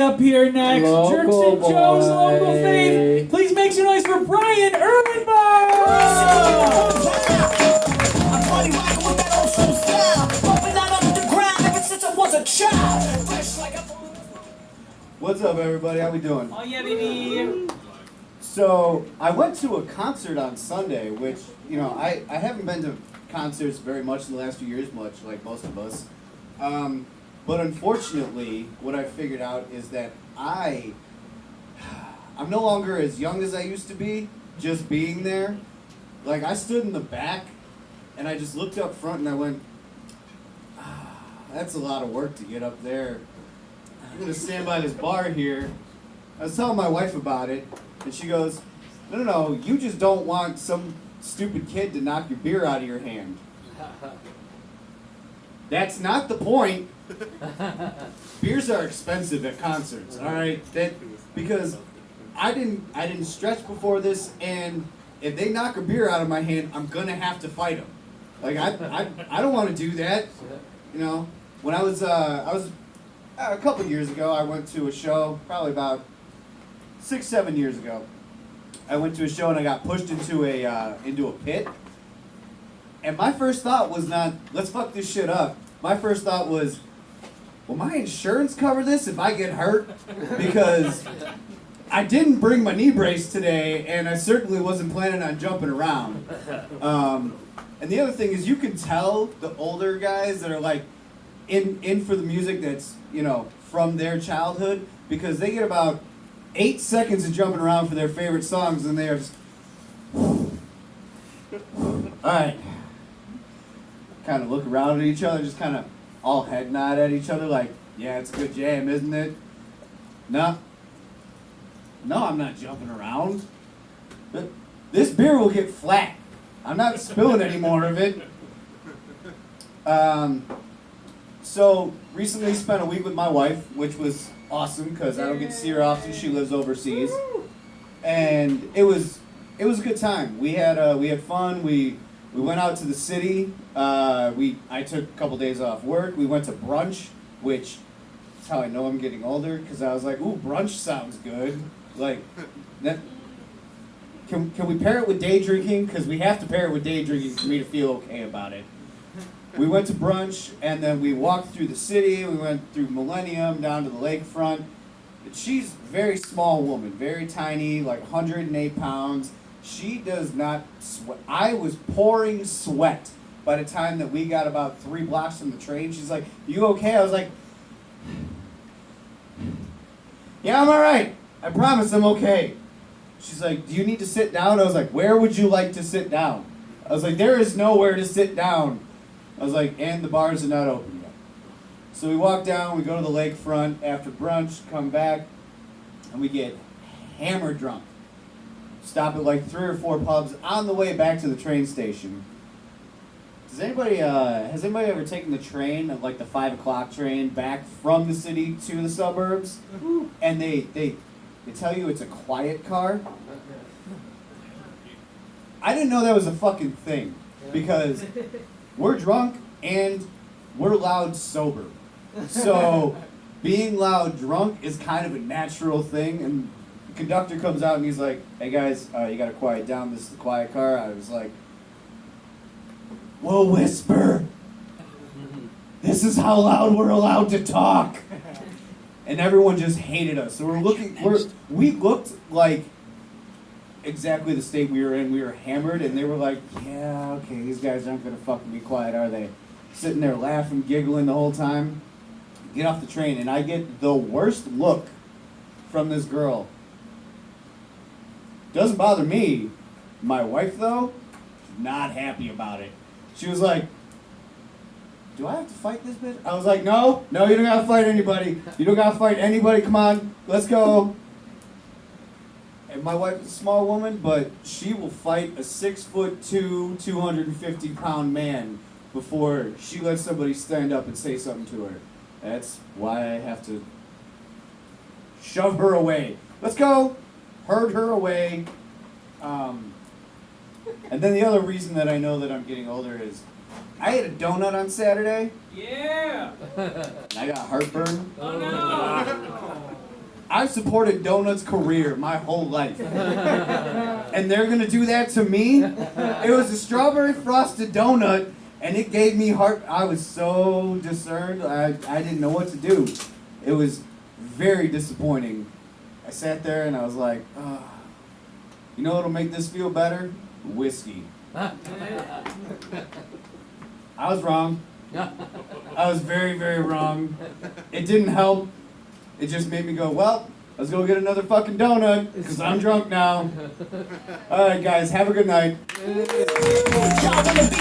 Up here next, Jerks and Joe's local fave. Please make some noise for Brian Irwinbaugh! I'm party rocking with that old school style, bumping out underground ever since I was a child. Fresh like a... What's up, everybody? How we doing? Oh yeah, baby! So, I went to a concert on Sunday, which, I haven't been to concerts very much in the last few years, much like most of us. But unfortunately, what I figured out is that I'm no longer as young as I used to be, just being there. Like, I stood in the back, and I just looked up front, and I went, that's a lot of work to get up there. I'm going to stand by this bar here. I was telling my wife about it, and she goes, no, you just don't want some stupid kid to knock your beer out of your hand. That's not the point. Beers are expensive at concerts, all right? Because I didn't stretch before this, and if they knock a beer out of my hand, I'm gonna have to fight them. Like I don't want to do that. When I was a couple years ago, I went to a show, probably about 6-7 years ago. I went to a show and I got pushed into a pit. And my first thought was not, let's fuck this shit up. My first thought was, will my insurance cover this if I get hurt? Because I didn't bring my knee brace today, and I certainly wasn't planning on jumping around. And the other thing is, you can tell the older guys that are like in for the music that's, from their childhood, because they get about 8 seconds of jumping around for their favorite songs, and they're just, all right. Kind of look around at each other, just kind of all head nod at each other like, yeah, it's a good jam, isn't it? No, I'm not jumping around. But this beer will get flat. I'm not spilling any more of it. So, recently spent a week with my wife, which was awesome because I don't get to see her often. She lives overseas. And it was a good time. We had fun. We went out to the city. I took a couple days off work. We went to brunch, which is how I know I'm getting older, because I was like, ooh, brunch sounds good. Like, that, can we pair it with day drinking? Because we have to pair it with day drinking for me to feel okay about it. We went to brunch, and then we walked through the city. We went through Millennium, down to the lakefront. She's a very small woman, very tiny, like 108 pounds. She does not sweat. I was pouring sweat by the time that we got about 3 blocks from the train. She's like, you okay? I was like, yeah, I'm all right. I promise I'm okay. She's like, do you need to sit down? I was like, where would you like to sit down? I was like, there is nowhere to sit down. I was like, and the bars are not open yet. So we walk down, we go to the lakefront after brunch, come back, and we get hammered drunk. Stop at like 3 or 4 pubs on the way back to the train station. Has anybody ever taken the train, like the 5 o'clock train, back from the city to the suburbs? And they tell you it's a quiet car? I didn't know that was a fucking thing, because we're drunk and we're loud sober. So being loud drunk is kind of a natural thing, and the conductor comes out and he's like, hey guys, you gotta quiet down, this is the quiet car. I was like, we'll whisper. This is how loud we're allowed to talk. And everyone just hated us. So we looked like exactly the state we were in. We were hammered, and they were like, yeah, okay, these guys aren't gonna fucking be quiet, are they? Sitting there laughing, giggling the whole time. Get off the train, and I get the worst look from this girl. Doesn't bother me. My wife, though, not happy about it. She was like, do I have to fight this bitch? I was like, no, you don't gotta fight anybody. You don't gotta fight anybody, come on, let's go. And my wife is a small woman, but she will fight a 6'2", 250-pound man before she lets somebody stand up and say something to her. That's why I have to shove her away. Let's go. Herd her away. And then the other reason that I know that I'm getting older is I ate a donut on Saturday. Yeah. And I got heartburn. Oh no. I've supported Donut's career my whole life. And they're gonna do that to me? It was a strawberry frosted donut, and it gave me heart. I was so discerned, I didn't know what to do. It was very disappointing. I sat there and I was like, you know what'll make this feel better? Whiskey. I was wrong. I was very, very wrong. It didn't help. It just made me go, well, let's go get another fucking donut, because I'm drunk now. Alright guys, have a good night. Y'all wanna be